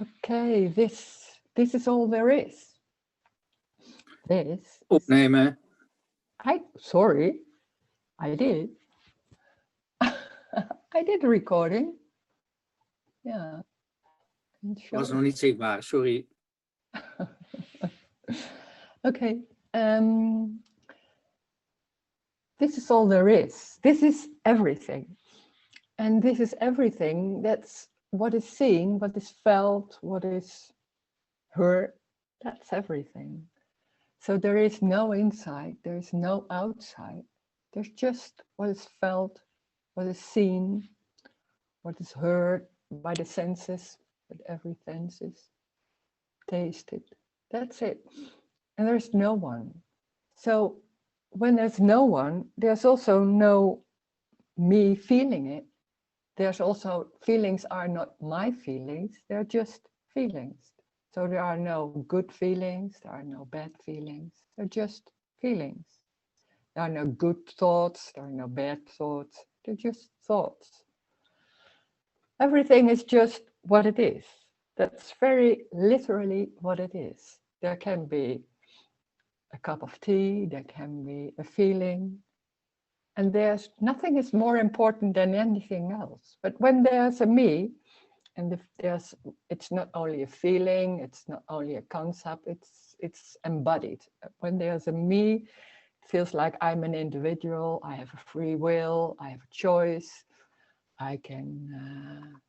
Okay, this is all there is. This is, Opnemen. sorry, I did. I did a recording. Yeah. Was nog niet zichtbaar, sorry. Okay. This is all there is. This is everything. And this is everything. That's what is seen, what is felt, what is heard. That's everything. So there is no inside, there is no outside. There's just what is felt, what is seen, what is heard by the senses, with every senses, tasted. That's it. And there's no one. So when there's no one, there's also no me feeling it. There's also, feelings are not my feelings, they're just feelings. So there are no good feelings, there are no bad feelings, they're just feelings. There are no good thoughts, there are no bad thoughts, they're just thoughts. Everything is just what it is. That's very literally what it is. There can be a cup of tea, there can be a feeling, and there's nothing is more important than anything else. But when there's a me, and if there's, it's not only a feeling, it's not only a concept, it's embodied. When there's a me, it feels like I'm an individual, I have a free will, I have a choice, I can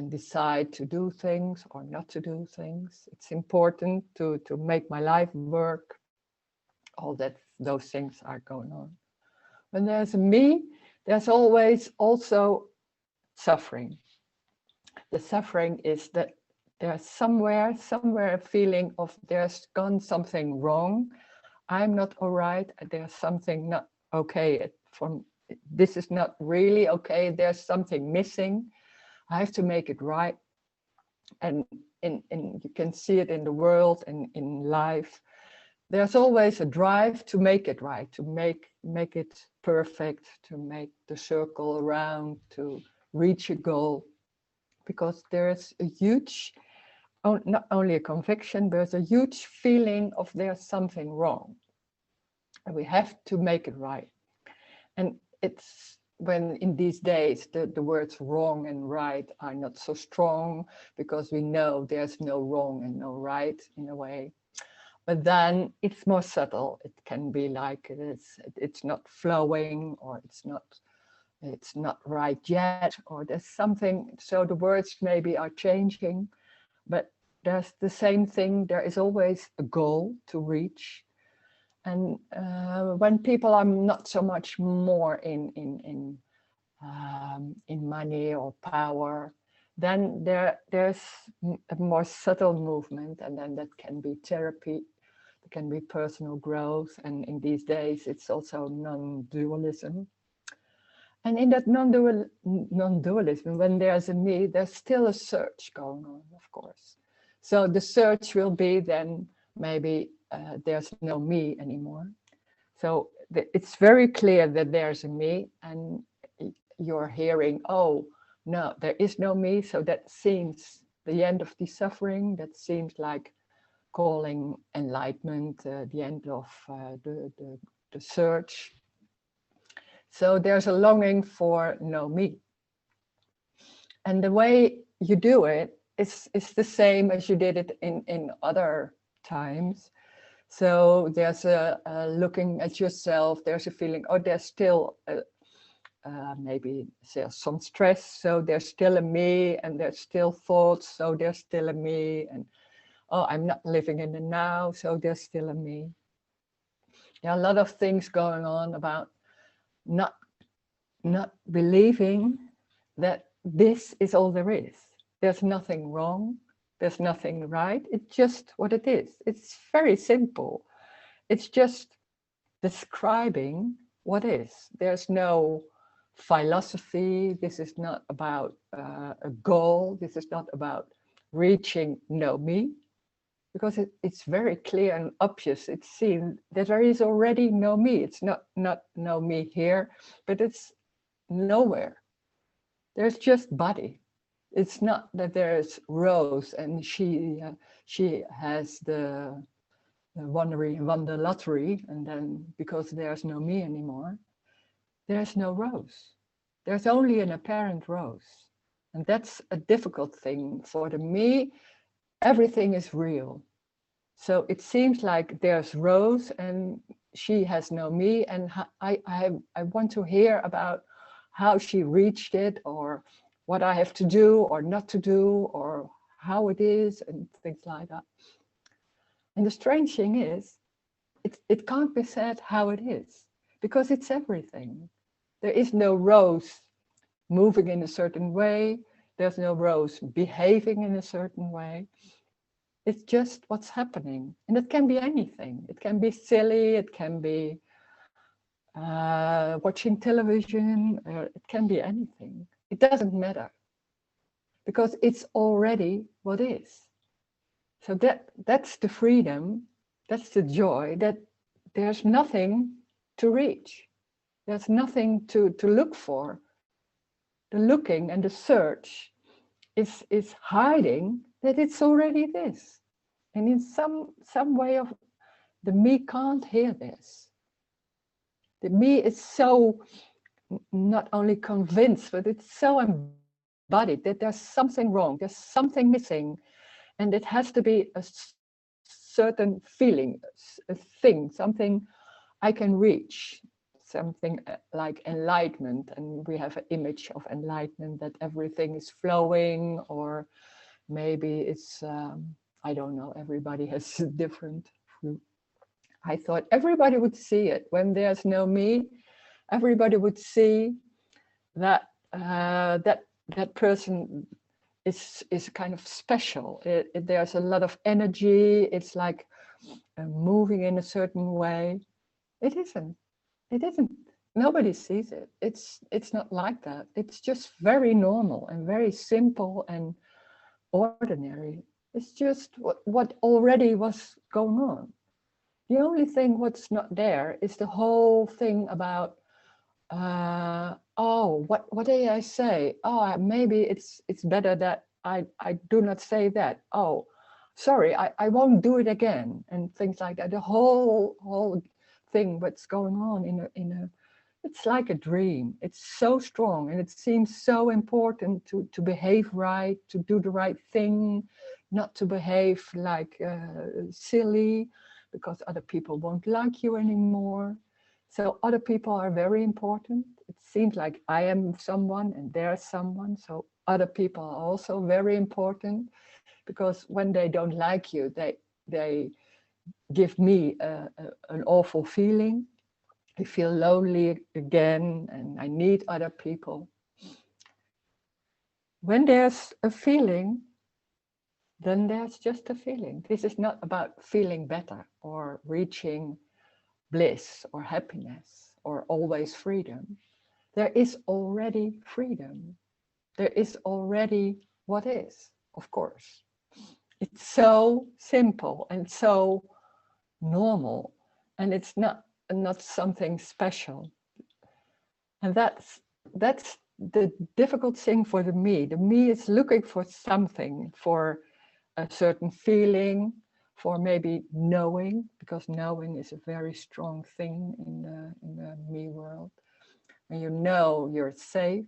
decide to do things or not to do things. It's important to make my life work. All that, those things are going on. When there's a me, there's always also suffering. The suffering is that there's somewhere a feeling of there's gone something wrong. I'm not all right. There's something not okay. This is not really okay. There's something missing. I have to make it right. And you can see it in the world and in life. There's always a drive to make it right, to make it perfect, to make the circle around, to reach a goal. Because there's a huge, not only a conviction, there's a huge feeling of there's something wrong. And we have to make it right. And it's when in these days, the words wrong and right are not so strong because we know there's no wrong and no right in a way. But then it's more subtle. It can be like it's not flowing, or it's not right yet, or there's something. So the words maybe are changing, but there's the same thing. There is always a goal to reach. And when people are not so much more in money or power, then there's a more subtle movement, and then that can be therapy, it can be personal growth, and in these days it's also non-dualism. And in that non-dualism, when there's a me, there's still a search going on, of course. So the search will be then maybe there's no me anymore. So it's very clear that there's a me, and you're hearing, oh, no, there is no me. So that seems the end of the suffering. That seems like calling enlightenment, the end of the search. So there's a longing for no me. And the way you do it is the same as you did it in other times. So there's a looking at yourself, there's a feeling, oh, there's still maybe there's some stress, so there's still a me, and there's still thoughts, so there's still a me, and oh, I'm not living in the now, so there's still a me. There are a lot of things going on about not believing that this is all there is. There's nothing wrong, there's nothing right, it's just what it is. It's very simple. It's just describing what is. There's no philosophy. This is not about a goal. This is not about reaching no me, because it's very clear and obvious. It's seen that there is already no me. It's not no me here, but it's nowhere. There's just body. It's not that there's Rose and she has won the lottery, and then because there's no me anymore, there's no Rose. There's only an apparent Rose. And that's a difficult thing for the me. Everything is real. So it seems like there's Rose and she has no me, and I want to hear about how she reached it, or what I have to do or not to do, or how it is, and things like that. And the strange thing is, it can't be said how it is, because it's everything. There is no Rose moving in a certain way. There's no Rose behaving in a certain way. It's just what's happening. And it can be anything. It can be silly, it can be watching television, it can be anything. It doesn't matter, because it's already what is. So that's the freedom, that's the joy, that there's nothing to reach. There's nothing to look for. The looking and the search is hiding that it's already this. And in some way of the me can't hear this. The me is so not only convinced, but it's so embodied that there's something wrong, there's something missing, and it has to be a certain feeling, a thing, something I can reach, something like enlightenment. And we have an image of enlightenment, that everything is flowing, or maybe it's, I don't know, everybody has a different view. I thought everybody would see it. When there's no me, everybody would see that that person is kind of special. There's a lot of energy. It's like moving in a certain way. It isn't. It isn't. Nobody sees it. It's not like that. It's just very normal and very simple and ordinary. It's just what already was going on. The only thing what's not there is the whole thing about, oh, what did I say? Oh, maybe it's better that I do not say that. Oh, sorry, I won't do it again, and things like that. The whole thing what's going on in a it's like a dream. It's so strong, and it seems so important to behave right, to do the right thing, not to behave like silly, because other people won't like you anymore. So other people are very important. It seems like I am someone and they're someone. So other people are also very important, because when they don't like you, they give me an awful feeling. I feel lonely again, and I need other people. When there's a feeling, then there's just a feeling. This is not about feeling better or reaching bliss or happiness or always freedom. There is already freedom. There is already what is, of course. It's so simple and so normal, and it's not something special. And that's the difficult thing for the me. The me is looking for something, for a certain feeling, for maybe knowing, because knowing is a very strong thing in the me world. When you know you're safe,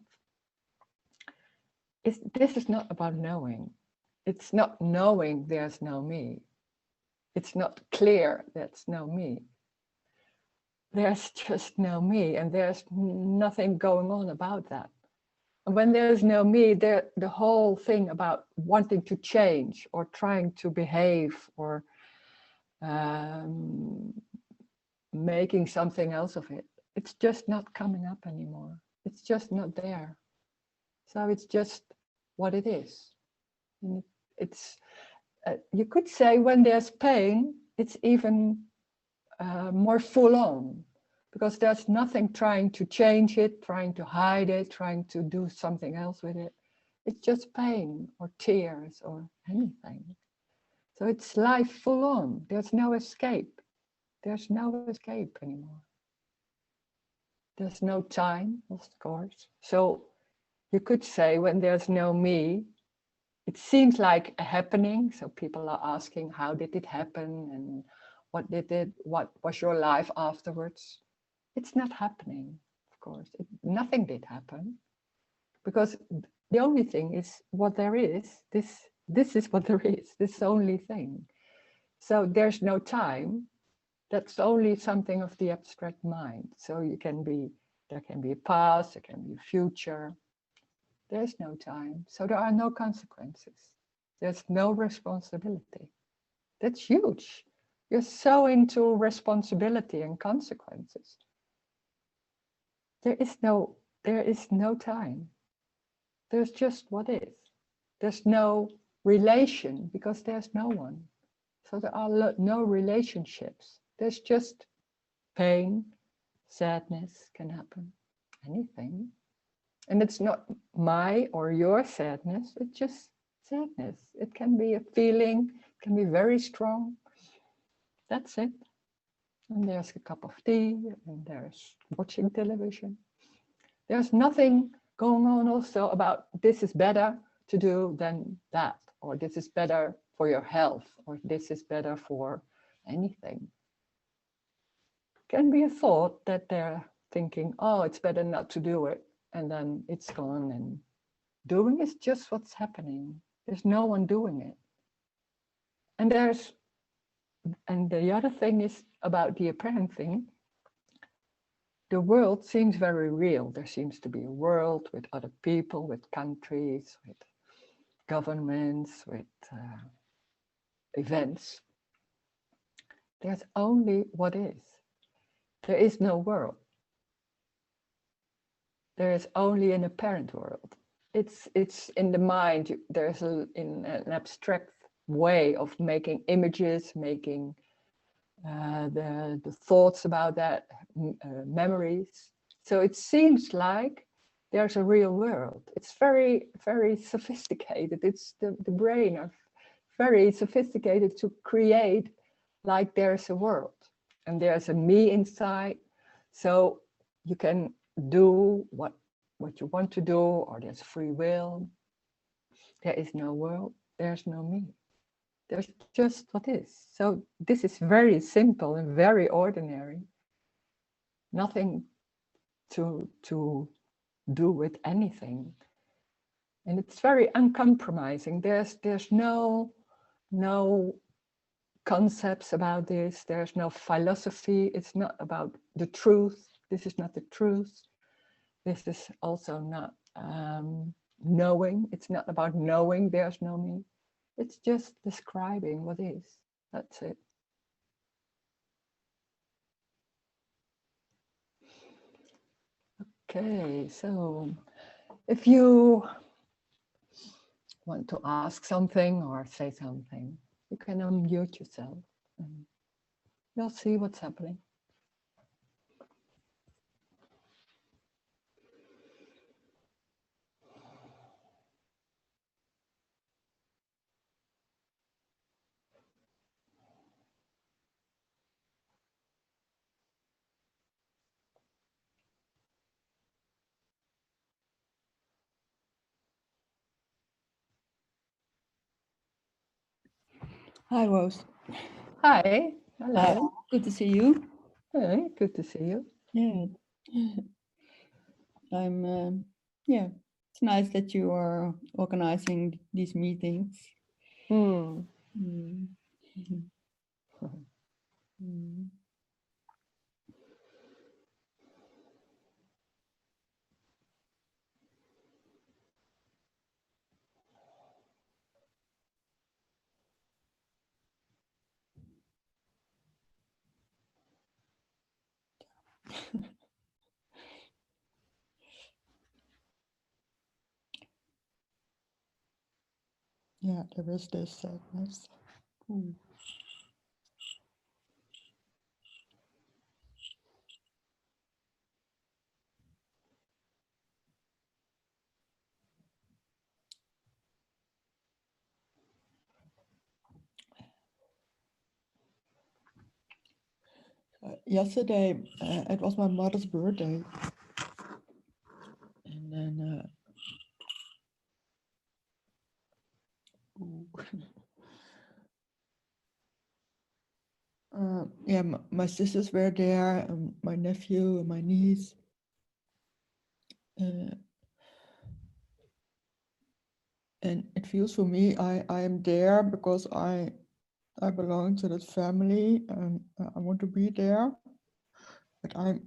this is not about knowing. It's not knowing there's no me. It's not clear there's no me. There's just no me, and there's nothing going on about that. And when there's no me, the whole thing about wanting to change or trying to behave or making something else of it, it's just not coming up anymore. It's just not there. So it's just what it is. And it's you could say when there's pain, it's even more full on, because there's nothing trying to change it, trying to hide it, trying to do something else with it. It's just pain or tears or anything. So it's life full on. There's no escape. There's no escape anymore. There's no time, of course. So you could say when there's no me, it seems like a happening. So people are asking, how did it happen? And what was your life afterwards? It's not happening, of course. Nothing did happen, because the only thing is what there is. This is what there is. This is the only thing. So there's no time. That's only something of the abstract mind. So there can be a past, there can be a future. There's no time. So there are no consequences. There's no responsibility. That's huge. You're so into responsibility and consequences. There is no time. There's just what is. There's no relation because there's no one. So there are no relationships. There's just pain, sadness can happen, anything. And it's not my or your sadness, it's just sadness. It can be a feeling, it can be very strong. That's it. And there's a cup of tea, and there's watching television. There's nothing going on also about this is better to do than that, or this is better for your health, or this is better for anything. Can be a thought that they're thinking, oh, it's better not to do it, and then it's gone, and doing is just what's happening. There's no one doing it. And the other thing is about the apparent thing. The world seems very real. There seems to be a world with other people, with countries, with governments, with events. There's only what is. There is no world. There is only an apparent world. It's in the mind. There's in an abstract way of making images, making the thoughts about that, memories. So it seems like there's a real world. It's very, very sophisticated. It's the brain are very sophisticated to create like there's a world and there's a me inside. So you can do what you want to do, or there's free will. There is no world, there's no me. There's just what is. So this is very simple and very ordinary. Nothing to do with anything. And it's very uncompromising. There's no concepts about this. There's no philosophy. It's not about the truth. This is not the truth. This is also not knowing. It's not about knowing. There's no me. It's just describing what is. That's it. Okay, so if you want to ask something or say something, you can unmute yourself and you'll see what's happening. Hi, Rose. Hi, hello. Good to see you. Hey, good to see you. Yeah. Yeah, it's nice that you are organizing these meetings. Hmm. Mm. Mm. Yeah, there is this sadness. Yesterday, it was my mother's birthday. And then Yeah, my sisters were there, and my nephew and my niece. And it feels for me, I am there because I belong to that family, and I want to be there. But I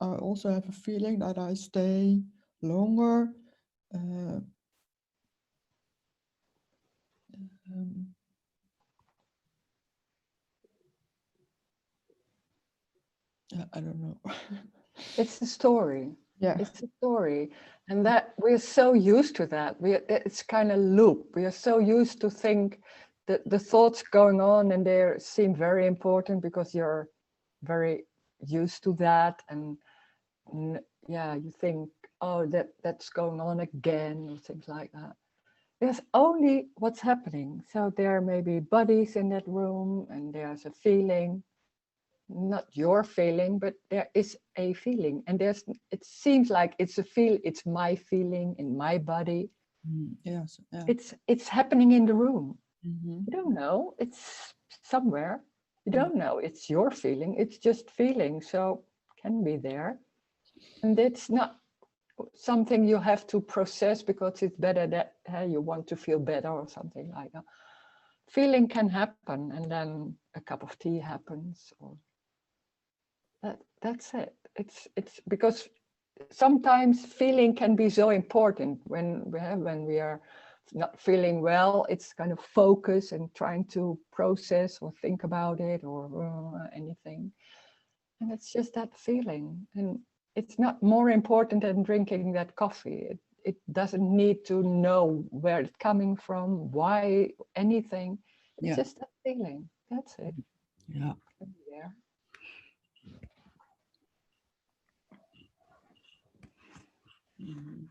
also have a feeling that I stay longer. Um, I don't know. It's the story. Yeah. It's a story. And that we're so used to that. It's kind of loop. We are so used to think that the thoughts going on and they seem very important because you're very used to that. And yeah, you think, oh, that's going on again or things like that. There's only what's happening. So there may be bodies in that room and there's a feeling, not your feeling, but there is a feeling. And it seems like it's my feeling in my body. Yes. Yeah. It's happening in the room. Mm-hmm. You don't know, it's somewhere. You don't know it's your feeling, it's just feeling. So it can be there. And it's not something you have to process because it's better that you want to feel better or something like that. Feeling can happen and then a cup of tea happens, or that's it. It's because sometimes feeling can be so important when we are not feeling well. It's kind of focus and trying to process or think about it or anything, and it's just that feeling. And it's not more important than drinking that coffee. It doesn't need to know where it's coming from, why, anything. It's just that feeling. That's it. Yeah. Yeah. Mm-hmm.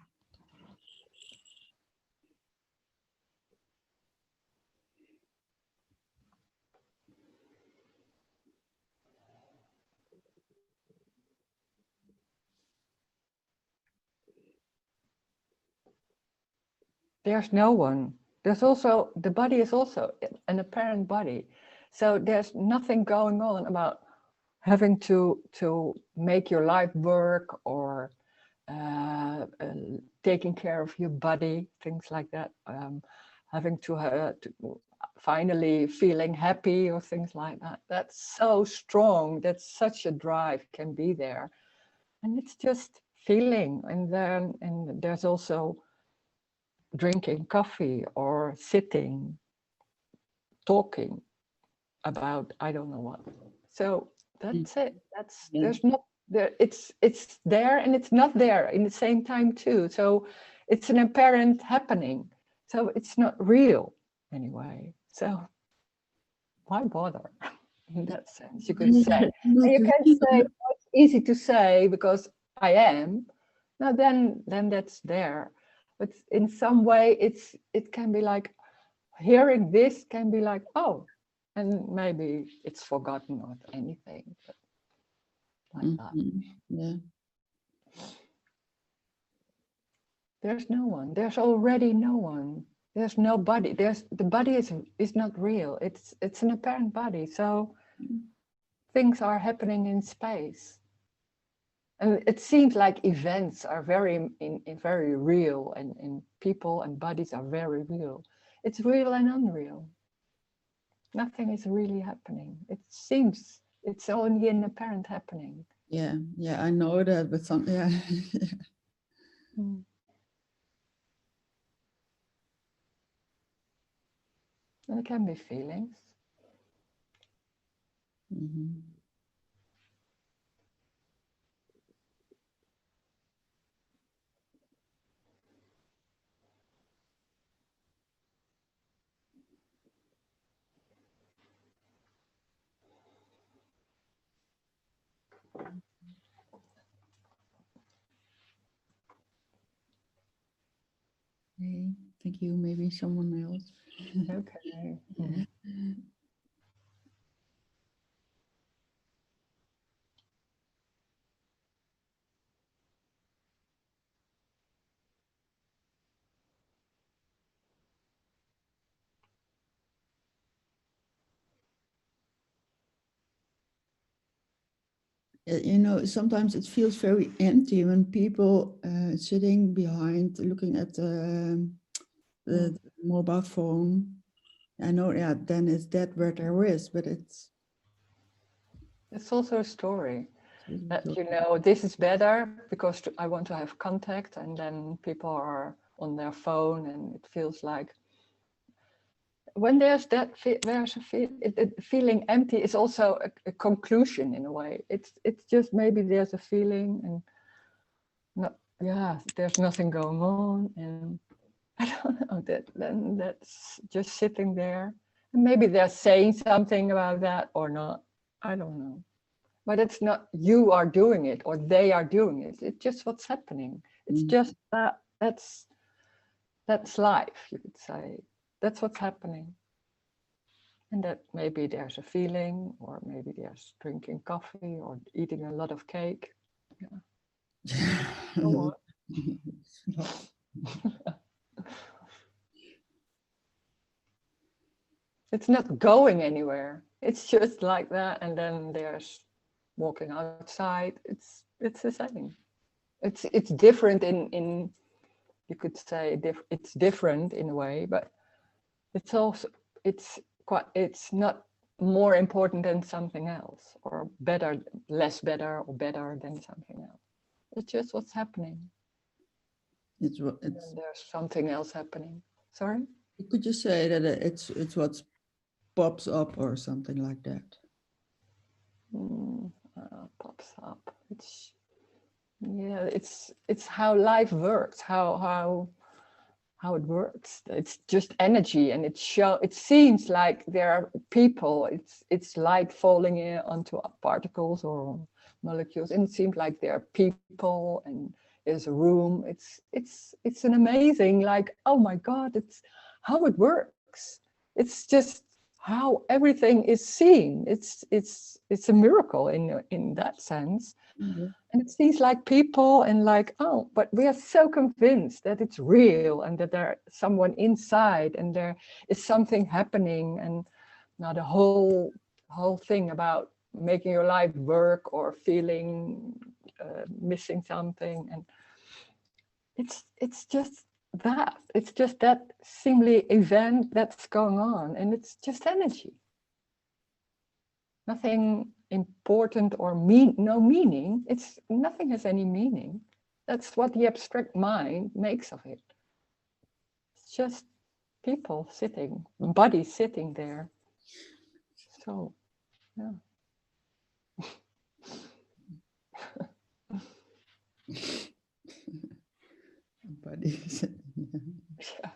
There's no one. There's also, the body is also an apparent body. So there's nothing going on about having to make your life work or taking care of your body, things like that. Having to finally feeling happy or things like that. That's so strong. That's such a drive can be there. And it's just feeling. And then and there's also drinking coffee or sitting, talking about I don't know what. So that's it. That's there's not there. It's there and it's not there in the same time too. So it's an apparent happening. So it's not real anyway. So why bother? In that sense, you could say. And you can say oh, it's easy to say because I am. Now then that's there. But in some way it can be like hearing this can be like, oh, and maybe it's forgotten or anything, but like that. Yeah. There's no one. There's already no one. There's nobody. The body is not real. It's an apparent body. So things are happening in space. And it seems like events are very real and people and bodies are very real. It's real and unreal. Nothing is really happening. It seems it's only an apparent happening. Yeah. I know that, but yeah. Mm. There can be feelings. Mm-hmm. Okay, thank you. Maybe someone else. Okay. Mm. You know, sometimes it feels very empty when people sitting behind, looking at the mobile phone. I know, yeah, then it's that where there is, but it's also a story that, you know, this is better because I want to have contact, and then people are on their phone, and it feels like when there's that feeling empty is also a conclusion in a way. It's just maybe there's a feeling, and there's nothing going on, and I don't know, then that's just sitting there, and maybe they're saying something about that or not. I don't know. But it's not you are doing it or they are doing it. It's just what's happening. It's just that's life, you could say. That's what's happening. And that maybe there's a feeling, or maybe there's drinking coffee or eating a lot of cake. Yeah. Go on. It's not going anywhere. It's just like that. And then there's walking outside. It's the same. It's different in you could say it's different in a way, but it's also it's not more important than something else, or better, less better, or better than something else. It's just what's happening. It's what it's. There's something else happening. Sorry? Could you say that it's what pops up or something like that? Pops up. It's how life works, how it works. It's just energy, and it seems like there are people, it's light falling in onto particles or molecules, and it seems like there are people and there's a room. It's an amazing, like, oh my God, it's how it works. It's just how everything is seen. It's a miracle in that sense. Mm-hmm. And it seems like people, and like, oh, but we are so convinced that it's real and that there's someone inside and there is something happening. And now the whole thing about making your life work or feeling missing something, and it's just that. It's just that seemingly event that's going on, and it's just energy. Nothing important or no meaning. It's nothing has any meaning. That's what the abstract mind makes of it. It's just people sitting, bodies sitting there. So, yeah. Bodies. Yeah.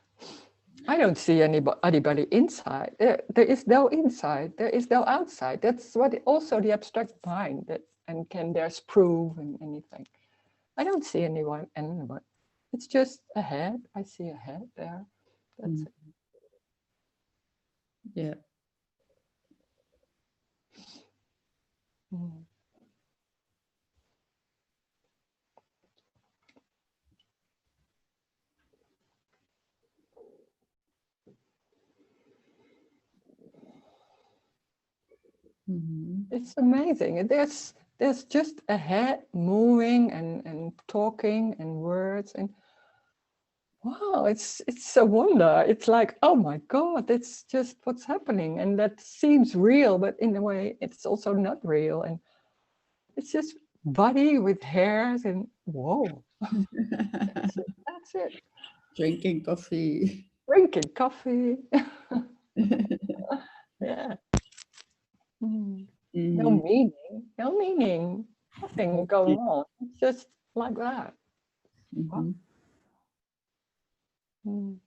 I don't see anybody inside. There is no inside. There is no outside. That's what also the abstract mind that, and there's proof and anything. I don't see anyone. It's just a head. I see a head there. That's it. Yeah. Mm. Mm-hmm. It's amazing. There's just a head moving and talking and words, and wow, it's a wonder. It's like, oh my God, it's just what's happening, and that seems real, but in a way it's also not real, and it's just body with hairs, and whoa. That's it. Drinking coffee. Drinking coffee. Yeah. Mm. No meaning, nothing going on. It's just like that. Mm-hmm. Mm.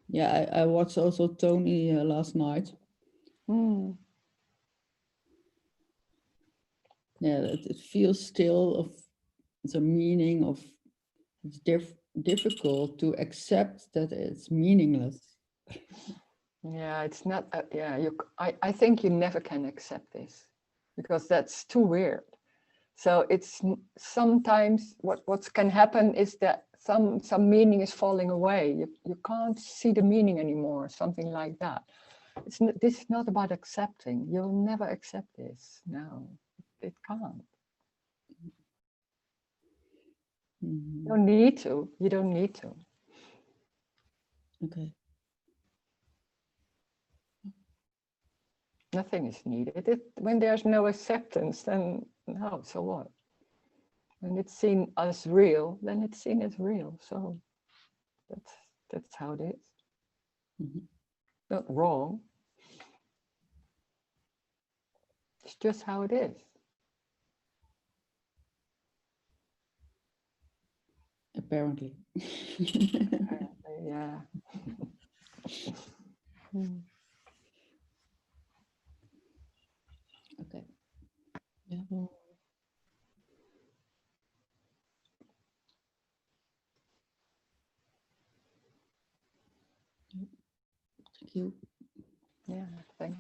Yeah, I watched also Tony last night. Mm. Yeah, it feels still of the meaning of it's difficult to accept that it's meaningless. Yeah, it's not. I think you never can accept this because that's too weird. So it's sometimes what can happen is that some meaning is falling away. You can't see the meaning anymore. Something like that. This is not about accepting. You'll never accept this. No, it can't. You don't need to. You don't need to. Okay. Nothing is needed. When there's no acceptance, then no, so what? When it's seen as real, then it's seen as real. So that's how it is. Not wrong. It's just how it is. Apparently. Yeah. Okay. Yeah. Thank you. Yeah, thanks.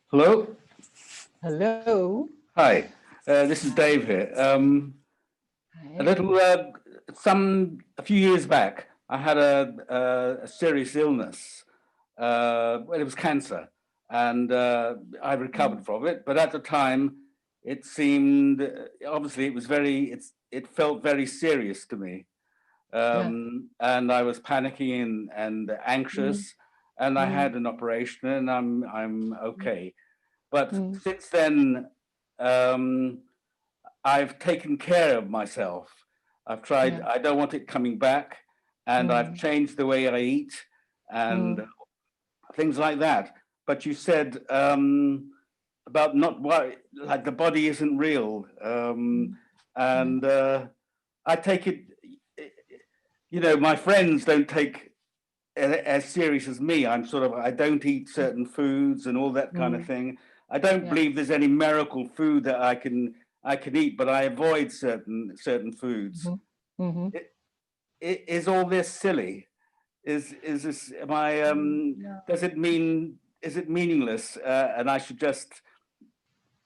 Hello. Hello. Hi. This is Dave here. A few years back, I had a serious illness. Well, it was cancer, and I recovered from it. But at the time, it seemed obviously it felt very serious to me, and I was panicking and anxious. And I had an operation, and I'm okay. But since then, I've taken care of myself. I've tried, I don't want it coming back, and I've changed the way I eat and things like that. But you said about not worry, like the body isn't real. And I take it, you know, my friends don't take as serious as me. I don't eat certain foods and all that kind of thing. I don't believe there's any miracle food that I can eat, but I avoid certain foods. Is all this silly? Is this, am I, does it mean, is it meaningless? And I should just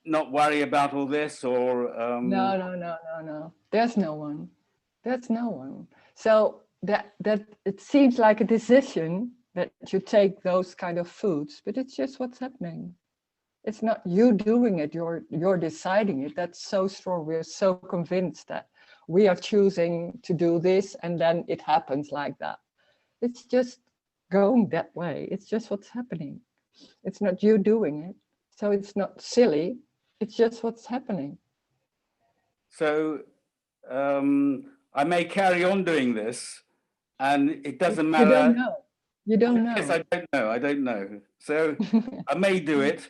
not worry about all this, or? No. There's no one. There's no one. So that it seems like a decision that you take those kind of foods, but it's just what's happening. It's not you doing it, you're deciding it. That's so strong. We're so convinced that we are choosing to do this, and then it happens like that. It's just going that way. It's just what's happening. It's not you doing it. So it's not silly. It's just what's happening. So I may carry on doing this, and it doesn't matter. You don't know. You don't know. Yes, I don't know. I don't know. So I may do it.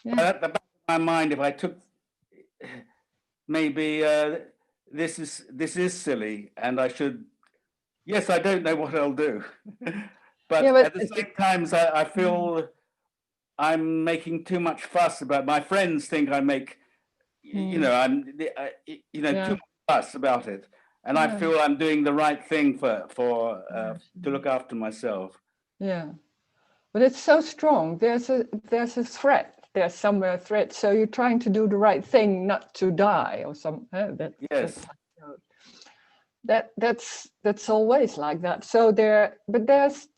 But at the back of my mind, if I took, maybe this is silly, and I should. Yes, I don't know what I'll do, but at the same time, I feel I'm making too much fuss about. My friends think I make, you know, too much fuss about it, and I feel I'm doing the right thing to look after myself. Yeah. but it's so strong. There's a threat. There's somewhere a threat. So you're trying to do the right thing, not to die or some. Yes. That's always like that. So but there's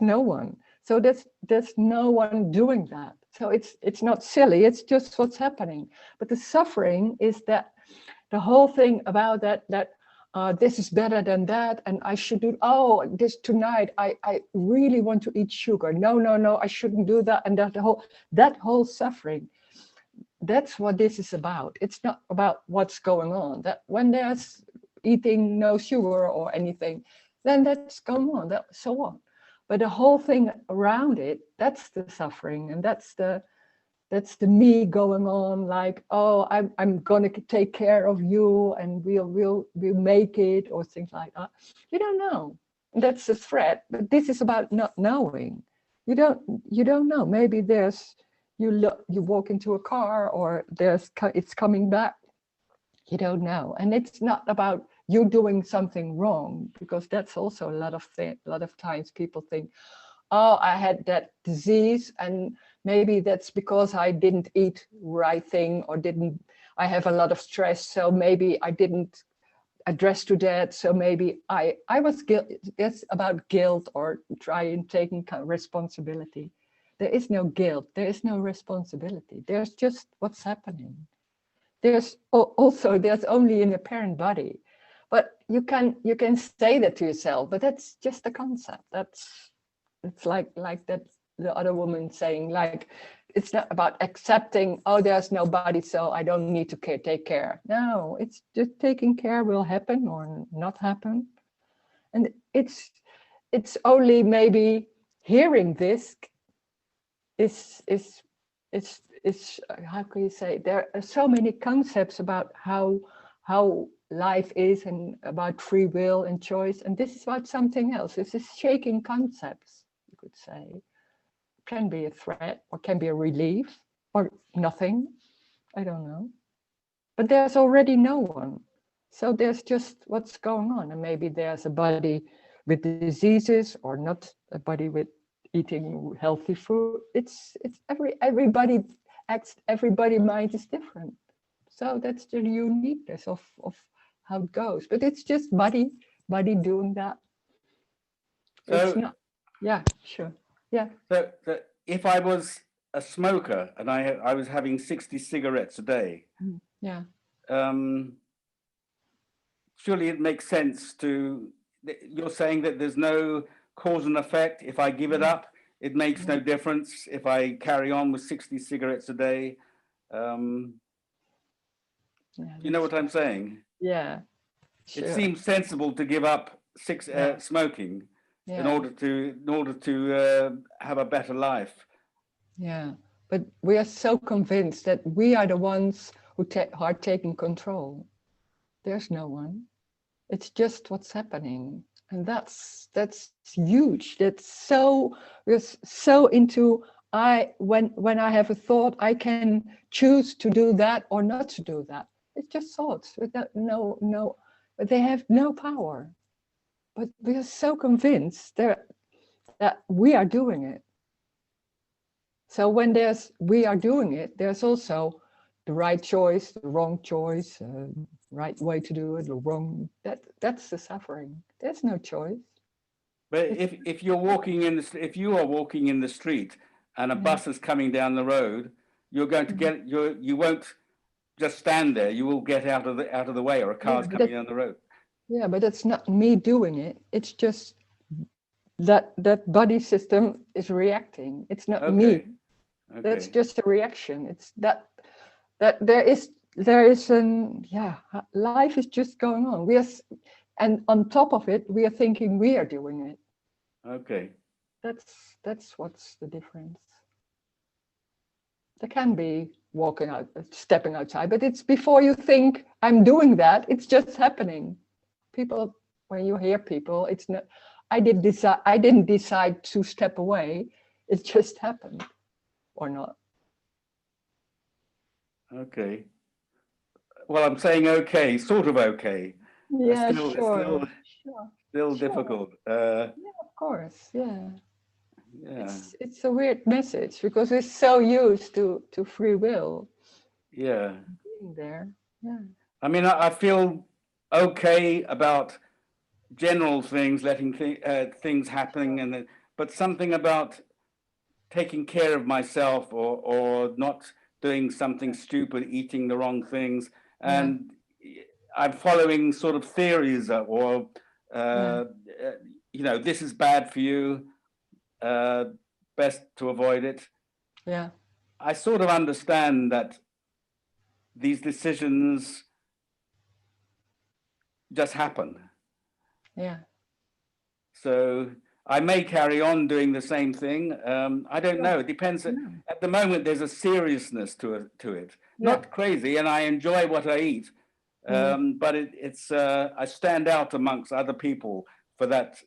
no one. So there's no one doing that. So it's not silly. It's just what's happening. But the suffering is that the whole thing about that this is better than that, and I should do, oh, this tonight, I really want to eat sugar. No, I shouldn't do that. And that whole suffering, that's what this is about. It's not about what's going on. That when there's eating no sugar or anything, then that's going on, so on. But the whole thing around it, that's the suffering, and that's the me going on like, oh, I'm gonna take care of you and we'll make it, or things like that. You don't know. That's a threat, but this is about not knowing. You don't know. Maybe there's you walk into a car, or it's coming back. You don't know. And it's not about you doing something wrong, because that's also a lot of times people think, oh, I had that disease, and maybe that's because I didn't eat right thing, or I have a lot of stress, so maybe I didn't address to that, so maybe I was guilty. It's about guilt or taking responsibility. There is no guilt, there is no responsibility, there's just what's happening. There's only an apparent body, but you can say that to yourself, but that's just a concept. It's like that the other woman saying, like, it's not about accepting, oh, there's nobody, so I don't need to take care. No, it's just taking care will happen or not happen. And it's only maybe hearing this is how can you say, there are so many concepts about how life is, and about free will and choice, and this is about something else. This is shaking concepts, you could say. Can be a threat, or can be a relief, or nothing, I don't know. But there's already no one, so there's just what's going on. And maybe there's a body with diseases, or not a body with eating healthy food. It's everybody acts, everybody mind is different. So that's the uniqueness of how it goes. But it's just body doing that. So it's not. Yeah, sure. Yeah. So if I was a smoker and I was having 60 cigarettes a day, yeah, surely it makes sense to. You're saying that there's no cause and effect. If I give it up, it makes no difference. If I carry on with 60 cigarettes a day, you know what I'm saying? Yeah. Sure. It seems sensible to give up smoking in order to have a better life. Yeah, but we are so convinced that we are the ones who are taking control. There's no one. It's just what's happening, and that's huge. We're so into when I have a thought, I can choose to do that or not to do that. It's just thoughts without no, but they have no power. But we are so convinced that we are doing it. So when we are doing it, there's also the right choice, the wrong choice, right way to do it, the wrong. That's the suffering. There's no choice. But if you are walking in the street and a bus is coming down the road, you're going to you won't just stand there. You will get out of the way, or a car's coming down the road. Yeah, but it's not me doing it. It's just that body system is reacting. It's not me. Okay. That's just a reaction. It's that there is life is just going on. And on top of it, we are thinking we are doing it. Okay. That's what's the difference. There can be walking out, stepping outside, but it's before you think I'm doing that. It's just happening. People, when you hear people, it's not. I didn't decide to step away. It just happened, or not. Okay. Well, I'm saying okay, sort of okay. Yeah, Still difficult. Yeah, of course. Yeah. Yeah. It's a weird message because we're so used to free will Yeah. being there. Yeah. I mean, I feel okay about general things, letting things happening, but something about taking care of myself, or not doing something stupid, eating the wrong things, and I'm following sort of theories, or this is bad for you, best to avoid it. Yeah. I sort of understand that these decisions just happen. Yeah. So I may carry on doing the same thing. I don't know. It depends. At the moment, there's a seriousness to it. Not crazy, and I enjoy what I eat, but it's I stand out amongst other people for that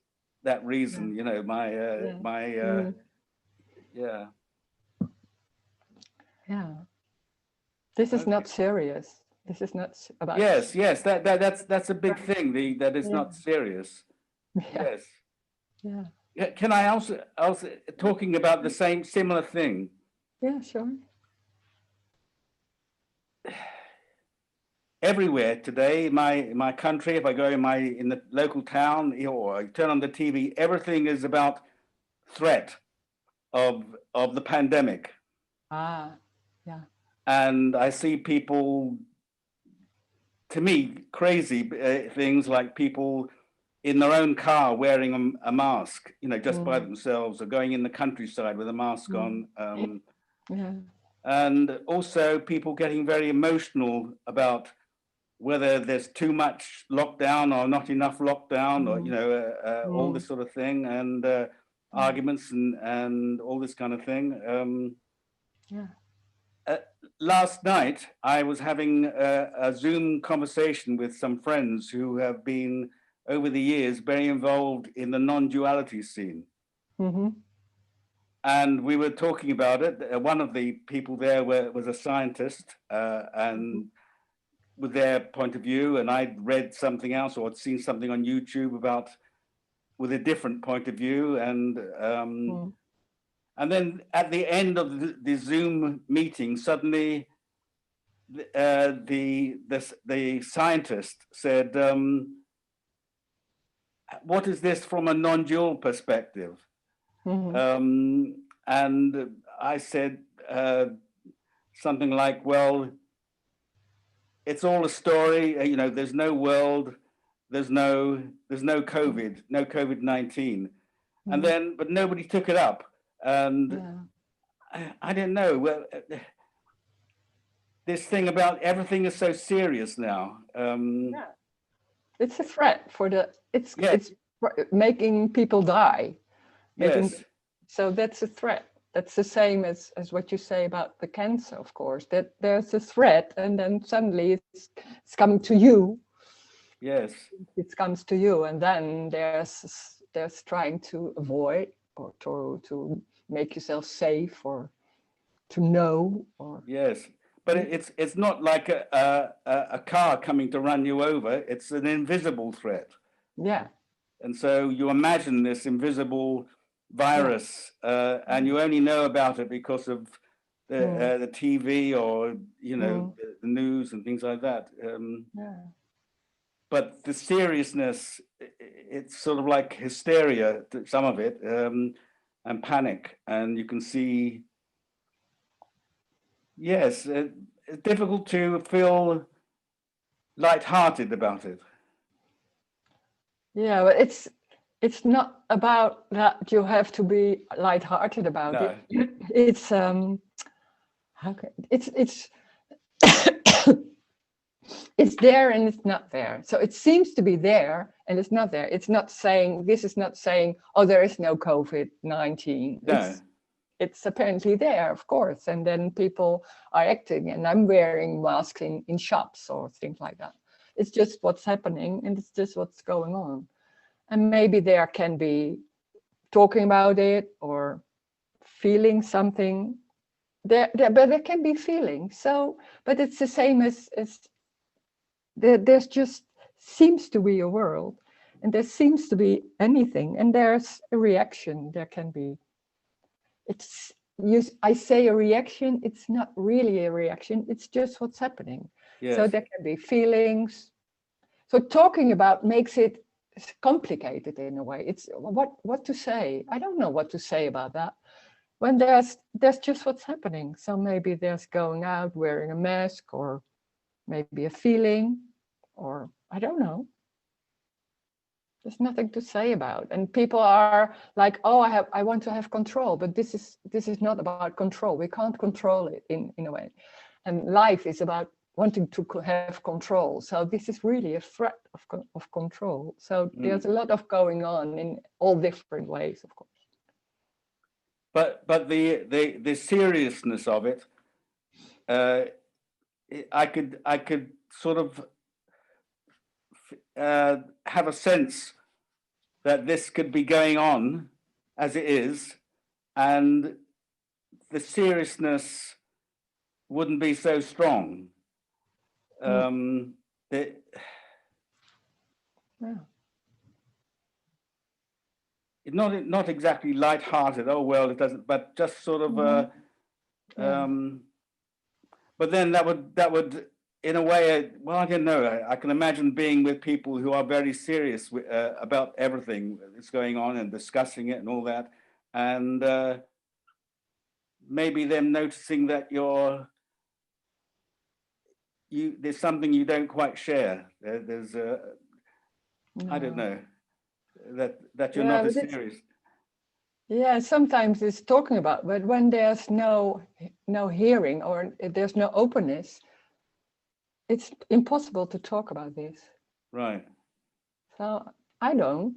reason. You know, yeah. Yeah. This is not serious. This is not about. Yes. That's a big thing. That is not serious. Yes. Yeah. Can I also talking about the similar thing? Yeah, sure. Everywhere today, my country, if I go in the local town, or I turn on the TV, everything is about threat of the pandemic. Yeah. And I see people, to me, crazy things like people in their own car wearing a mask, just by themselves, or going in the countryside with a mask on. And also people getting very emotional about whether there's too much lockdown or not enough lockdown, or all this sort of thing, and arguments and all this kind of thing. Last night, I was having a Zoom conversation with some friends who have been, over the years, very involved in the non-duality scene. And we were talking about it. One of the people there was a scientist, and with their point of view, and I'd read something else or had seen something on YouTube about with a different point of view, and then at the end of the Zoom meeting, suddenly the scientist said, "What is this from a non-dual perspective?" And I said something like, "Well, it's all a story. There's no world. There's no COVID, no COVID-19." And then, but nobody took it up. And I don't know. Well, this thing about everything is so serious now. It's a threat for it's making people die. Yes. So that's a threat. That's the same as what you say about the cancer, of course, that there's a threat and then suddenly it's coming to you. Yes. It comes to you, and then there's trying to avoid or to make yourself safe or to know. Or yes, but it's not like a car coming to run you over. It's an invisible threat. Yeah. And so you imagine this invisible virus, and you only know about it because of the TV or the news and things like that. But the seriousness, it's sort of like hysteria, some of it, and panic, and you can see. Yes, it's difficult to feel light-hearted about it. Yeah, but it's not about that you have to be light-hearted about it. It's it's there and it's not there. So it seems to be there and it's not there. It's not saying, this is not saying, oh, there is no COVID-19. No. It's apparently there, of course. And then people are acting, and I'm wearing masks in shops or things like that. It's just what's happening, and it's just what's going on. And maybe there can be talking about it or feeling something. But there can be feeling. So, but it's the same as there's just seems to be a world, and there seems to be anything, and there's a reaction. There can be it's I say a reaction, it's not really a reaction, it's just what's happening. Yes. So there can be feelings. So talking about makes it complicated in a way. It's what to say. I don't know what to say about that. When there's just what's happening. So maybe there's going out wearing a mask, or maybe a feeling, or I don't know. There's nothing to say about. And people are like, oh, I want to have control, but this is not about control. We can't control it in a way. And life is about wanting to have control. So this is really a threat of control. So there's a lot of going on in all different ways, of course. But the seriousness of it, I could sort of have a sense that this could be going on as it is, and the seriousness wouldn't be so strong. Yeah. Not exactly light-hearted. Oh well, it doesn't. But just sort of. But then that would, in a way, well, I don't know. I can imagine being with people who are very serious about everything that's going on and discussing it and all that, and maybe them noticing that there's something you don't quite share. There's I don't know, that you're not as serious. Yeah, sometimes it's talking about, but when there's no hearing, or if there's no openness, it's impossible to talk about this. Right. So I don't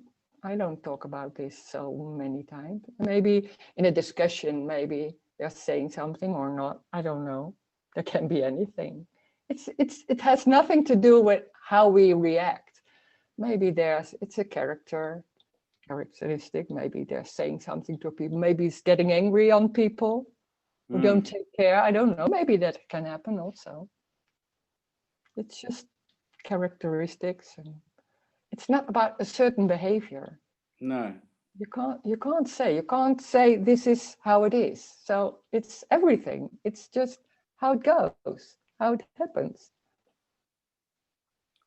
talk about this so many times. Maybe in a discussion, maybe they're saying something or not. I don't know. There can be anything. It has nothing to do with how we react. Maybe it's a characteristic. Maybe they're saying something to people. Maybe it's getting angry on people who don't take care. I don't know. Maybe that can happen also. It's just characteristics, and it's not about a certain behavior. No. You can't say this is how it is. So it's everything. It's just how it goes, how it happens.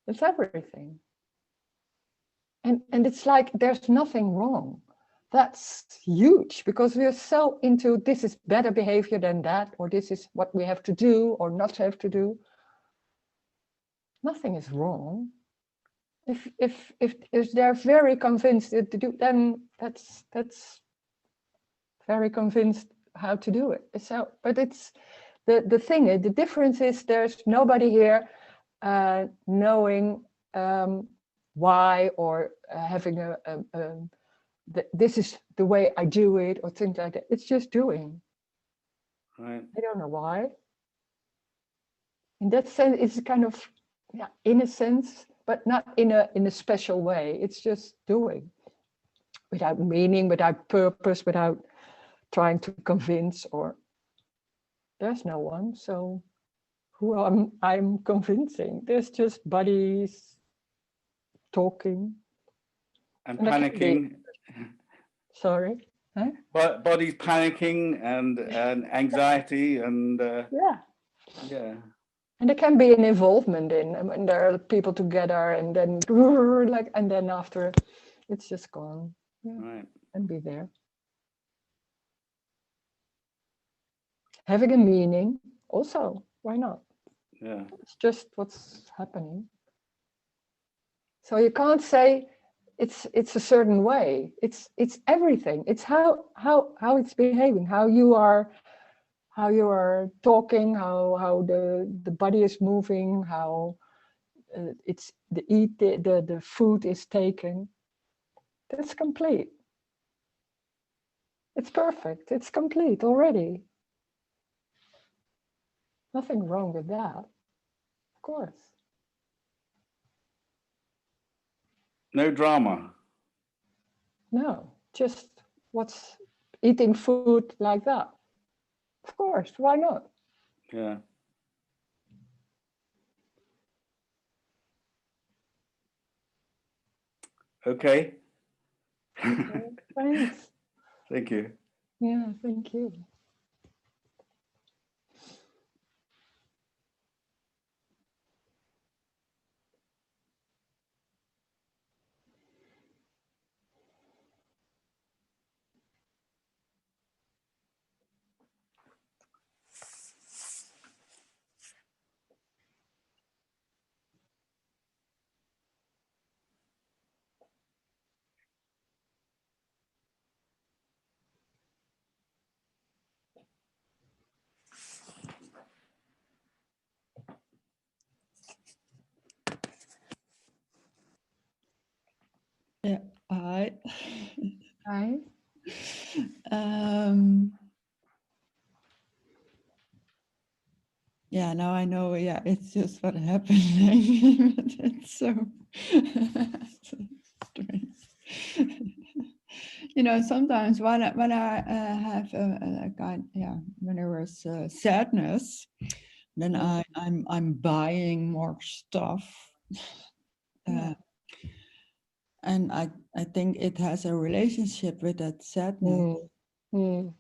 It's everything. And it's like there's nothing wrong. That's huge, because we're so into this is better behavior than that, or this is what we have to do or not have to do. Nothing is wrong. If they're very convinced to do, then that's very convinced how to do it. So, but it's the thing. The difference is there's nobody here knowing why, or having this is the way I do it, or things like that. It's just doing. Right. I don't know why. In that sense, it's kind of innocence, but not in a special way. It's just doing, without meaning, without purpose, without trying to convince, or there's no one. So who I'm convincing? There's just bodies talking. And panicking. Sorry? Huh? But bodies panicking and anxiety and yeah. And there can be an involvement when there are people together, and then and then after it's just gone. Yeah. Right. And be there. Having a meaning also, why not? Yeah. It's just what's happening. So you can't say it's a certain way. It's everything. It's how it's behaving, how you are talking, how the body is moving, how it's the food is taken. That's complete. It's perfect. It's complete already. Nothing wrong with that, of course. No drama. No, just what's eating food like that. Of course, why not? Yeah. Okay. Thanks. Thank you. Yeah, thank you. Yeah, hi. Hi. Yeah, now I know. Yeah, it's just what happened. It's so strange. You know, sometimes when I have a kind, yeah, when there was sadness, then I'm buying more stuff. Yeah. And I think it has a relationship with that sadness. And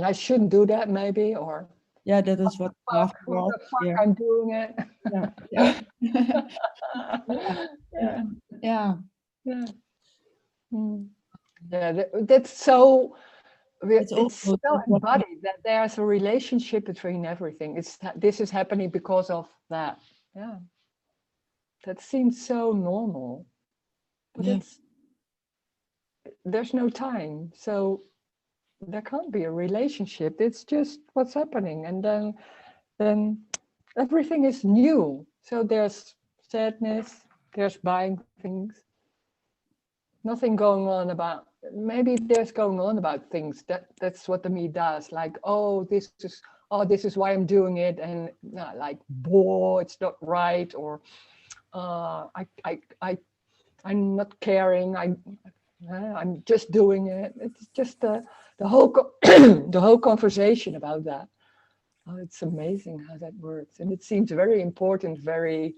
I shouldn't do that, maybe, or Yeah, that is what what afterwards. the fuck Yeah, I'm doing it. yeah, yeah. Yeah. Yeah. Yeah. Yeah, that's so. It's It's also so what we, embodied that there's a relationship between everything. This is happening because of that. Yeah, that seems so normal, but yeah, there's no time, so there can't be a relationship. It's just what's happening, and then everything is new. So there's sadness, there's buying things, nothing going on about. Maybe there's going on about things. That's what the me does. Like, this is why I'm doing it, and like, whoa, it's not right, or I'm not caring. I'm just doing it. It's just the whole the whole conversation about that. Oh, it's amazing how that works, and it seems very important, very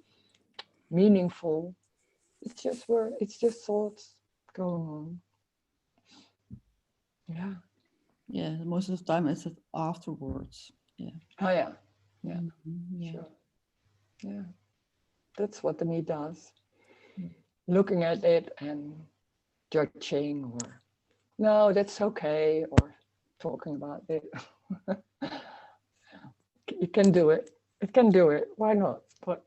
meaningful. It's just thoughts going on. Yeah. yeah. Most of the time, it's afterwards. Yeah. Oh yeah. Yeah. Yeah. Sure. Yeah. That's what the me does. Looking at it and judging, or no, that's okay, or talking about it. You can do it. It can do it. Why not? But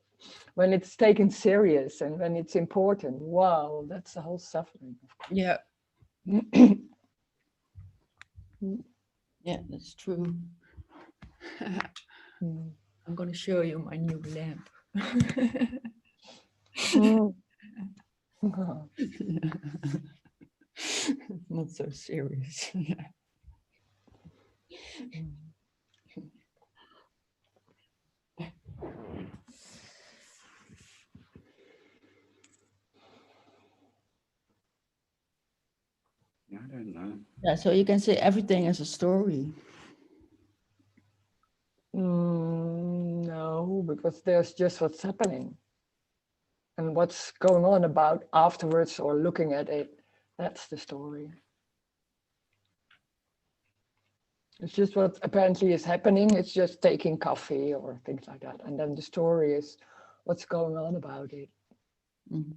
when it's taken serious and when it's important, wow, that's the whole suffering. Yeah. Yeah, that's true. I'm going to show you my new lamp. Not so serious. I don't know. Yeah, so you can say everything is a story. No, because there's just what's happening. And what's going on about afterwards or looking at it, that's the story. It's just what apparently is happening. It's just taking coffee or things like that. And then the story is what's going on about it. Mm-hmm.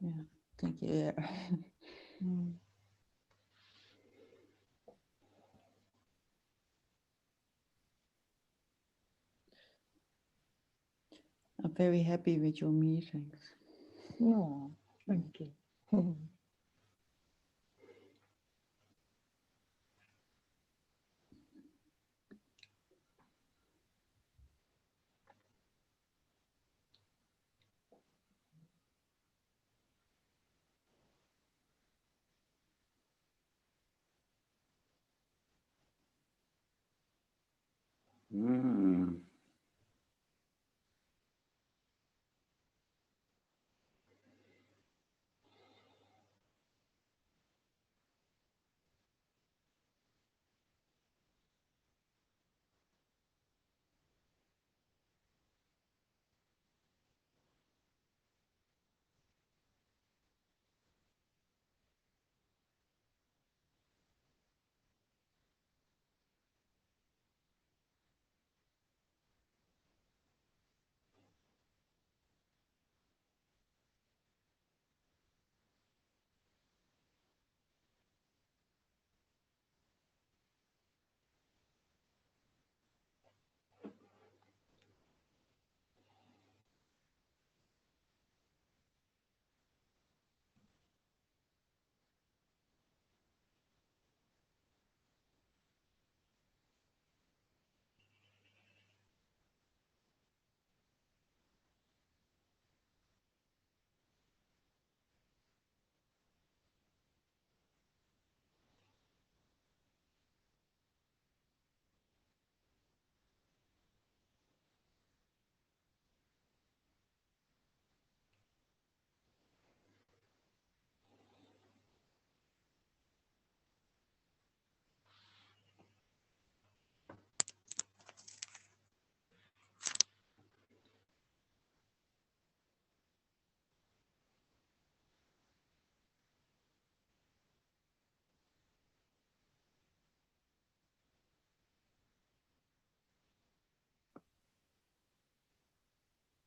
Yeah, thank you. Yeah. I'm very happy with your meetings. No, thank you. Mm.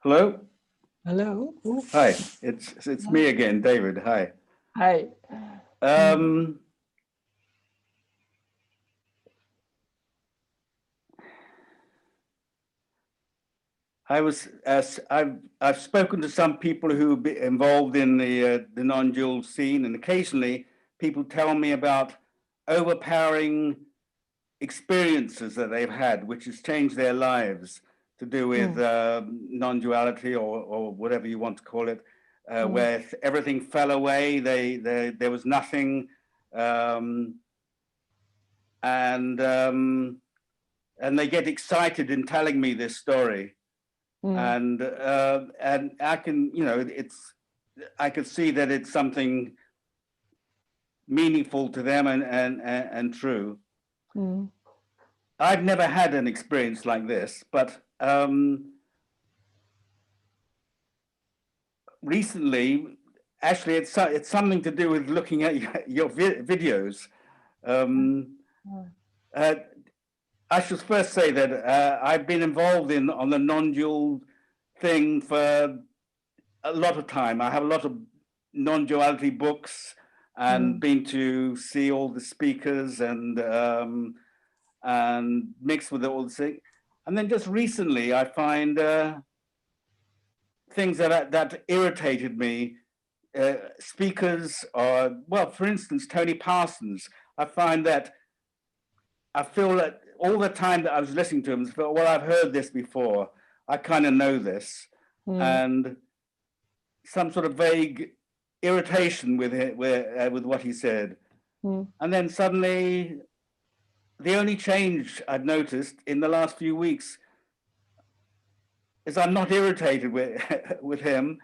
Hello? Hello? Ooh. Hi, it's me again, David. Hi. Hi. I've spoken to some people who be involved in the non-dual scene, and occasionally people tell me about overpowering experiences that they've had, which has changed their lives, to do with non-duality or whatever you want to call it, where everything fell away. There was nothing, and they get excited in telling me this story. And I can, I could see that it's something meaningful to them and true. I've never had an experience like this, but recently, actually, it's something to do with looking at your videos. I should first say that I've been involved on the non-dual thing for a lot of time. I have a lot of non-duality books and been to see all the speakers and mixed with all the things. And then just recently, I find things that irritated me. Speakers, well, for instance, Tony Parsons. I find that I feel that all the time that I was listening to him, I felt, well, I've heard this before. I kind of know this, and some sort of vague irritation with it, with what he said. And then suddenly, the only change I've noticed in the last few weeks is I'm not irritated with him,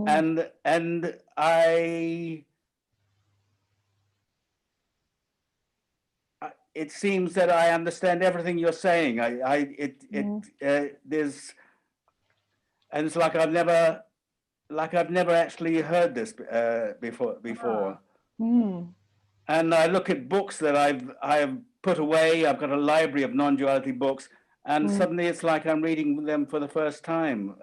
and it seems that I understand everything you're saying. There's, and it's like I've never actually heard this before. And I look at books that I've put away. I've got a library of non-duality books, and suddenly it's like I'm reading them for the first time.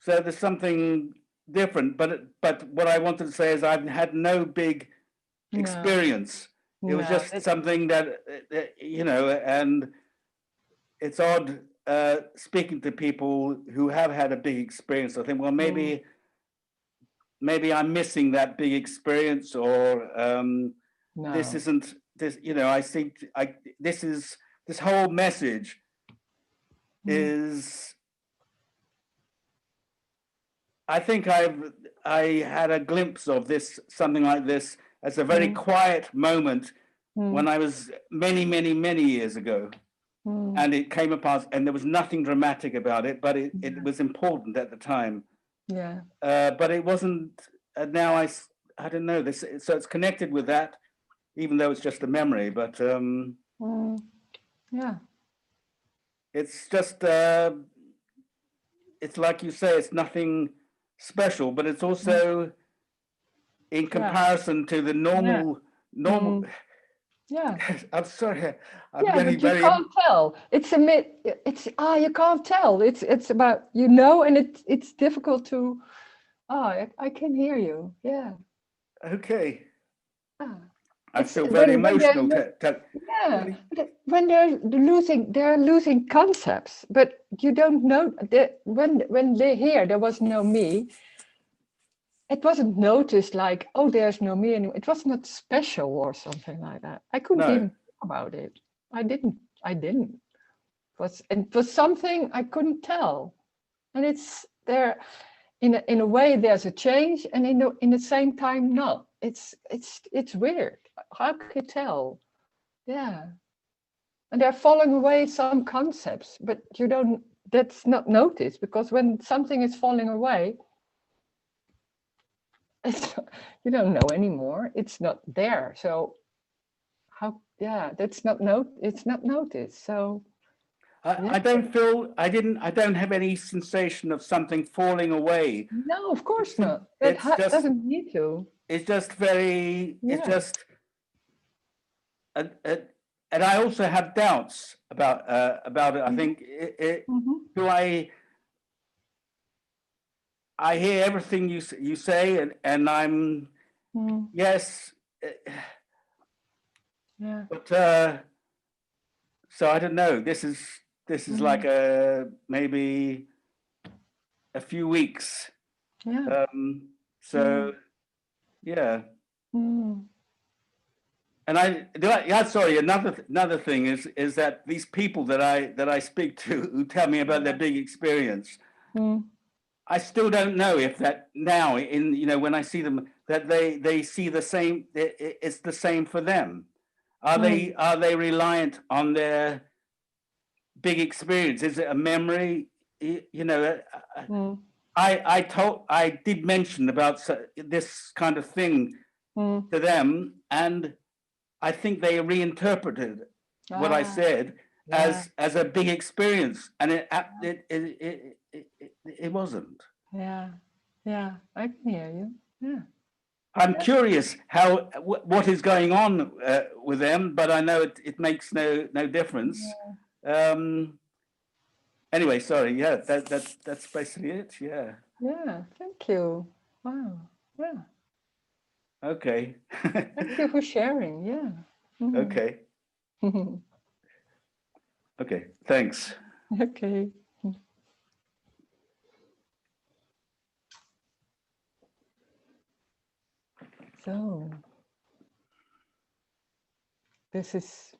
So there's something different, but what I wanted to say is I've had no big experience. It was just something that, and it's odd speaking to people who have had a big experience. I think, well, maybe I'm missing that big experience, or this isn't this. This whole message is. I think I had a glimpse of something like this as a very quiet moment when I was many years ago, and it came apart, and there was nothing dramatic about it, but it was important at the time. But it wasn't. Now I don't know this, so it's connected with that, even though it's just a memory. But it's just it's like you say, it's nothing special, but it's also in comparison to the normal. I'm sorry. I'm getting but you can't tell. It's a myth. You can't tell. It's about and it's difficult to. I can hear you. Yeah. Okay. I feel very emotional. When they're losing concepts, but you don't know that when they hear there was no me. It wasn't noticed like, oh, there's no me anymore. It was not special or something like that. I couldn't even think about it. I didn't. It was something I couldn't tell, and it's there. In a way, there's a change, and in the same time, not. It's weird. How can you tell? Yeah, and they're falling away some concepts, but you don't. That's not noticed, because when something is falling away, you don't know anymore. It's not there. So how? Yeah, that's not It's not noticed. So I don't feel. I don't have any sensation of something falling away. No, of course not. It doesn't need to. It's just very. It's just. and I also have doubts about it. I think do I hear everything you say, and I'm yes, but so I don't know. This is like maybe a few weeks. So yeah. And sorry, another thing is that these people that I speak to who tell me about their big experience, I still don't know if that now when I see them that they see the same. It's the same for them. Are they reliant on their big experience? Is it a memory? I did mention about this kind of thing to them, and I think they reinterpreted what I said as a big experience, and it wasn't. Yeah, I can hear you. Yeah. I'm curious what is going on with them, but I know it makes no difference. Anyway, sorry. Yeah, that's basically it. Yeah. Yeah. Thank you. Wow. Yeah. Okay. Thank you for sharing. Yeah. Okay. Okay. Thanks. Okay. So this is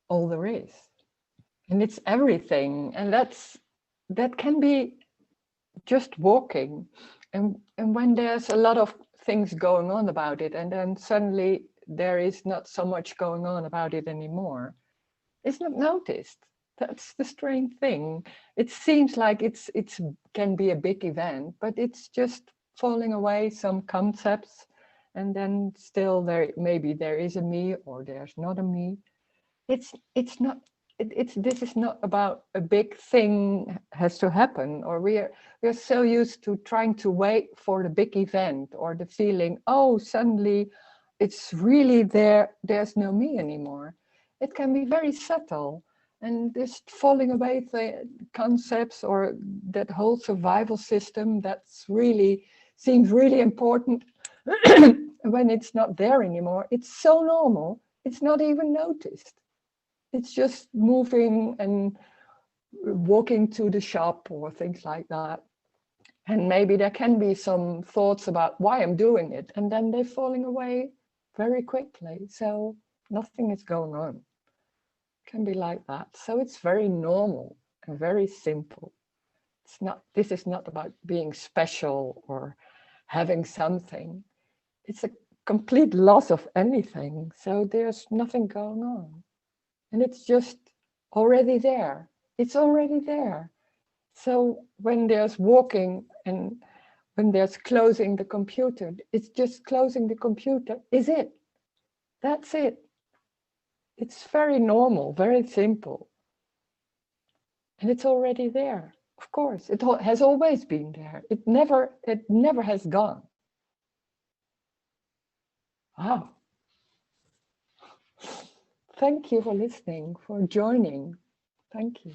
all there is, and it's everything, and that can be just walking, and when there's a lot of things going on about it, and then suddenly there is not so much going on about it anymore, it's not noticed. That's the strange thing. It seems like it's can be a big event, but it's just falling away some concepts, and then still maybe there is a me or there's not a me. It's not. This is not about a big thing has to happen, or we're so used to trying to wait for the big event or the feeling, oh, suddenly it's really there's no me anymore. It can be very subtle, and just falling away the concepts or that whole survival system that's really seems really important when it's not there anymore. It's so normal, it's not even noticed. It's just moving and walking to the shop or things like that. And maybe there can be some thoughts about why I'm doing it, and then they're falling away very quickly. So nothing is going on. It can be like that. So it's very normal and very simple. This is not about being special or having something. It's a complete loss of anything. So there's nothing going on. And it's just already there. It's already there. So when there's walking and when there's closing the computer, it's just closing the computer is it. That's it. It's very normal, very simple. And it's already there. Of course, it has always been there. It never has gone. Wow. Thank you for listening, for joining. Thank you.